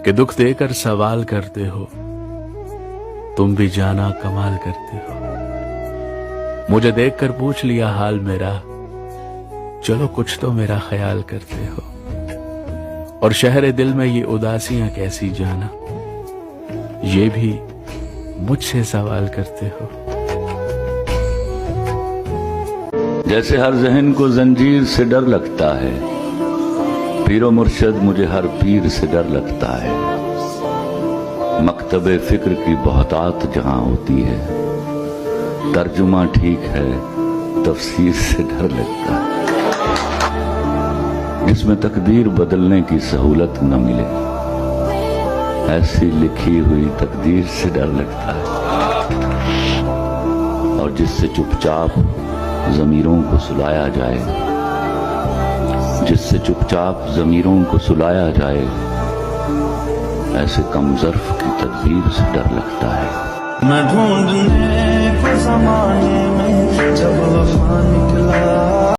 کہ دکھ دے کر سوال کرتے ہو، تم بھی جانا کمال کرتے ہو۔ مجھے دیکھ کر پوچھ لیا حال میرا، چلو کچھ تو میرا خیال کرتے ہو۔ اور شہر دل میں یہ اداسیاں کیسی جانا، یہ بھی مجھ سے سوال کرتے ہو۔ جیسے ہر ذہن کو زنجیر سے ڈر لگتا ہے، پیر و مرشد مجھے ہر پیر سے ڈر لگتا ہے۔ مکتب فکر کی بہتات جہاں ہوتی ہے، ترجمہ ٹھیک ہے تفسیر سے ڈر لگتا ہے۔ جس میں تقدیر بدلنے کی سہولت نہ ملے، ایسی لکھی ہوئی تقدیر سے ڈر لگتا ہے۔ اور جس سے چپ چاپ ضمیروں کو سلایا جائے، جس سے چپ چاپ ضمیروں کو سلایا جائے، ایسے کم ظرف کی تدبیر سے ڈر لگتا ہے۔ میں ڈھونڈنے کو زمانے میں جب وفا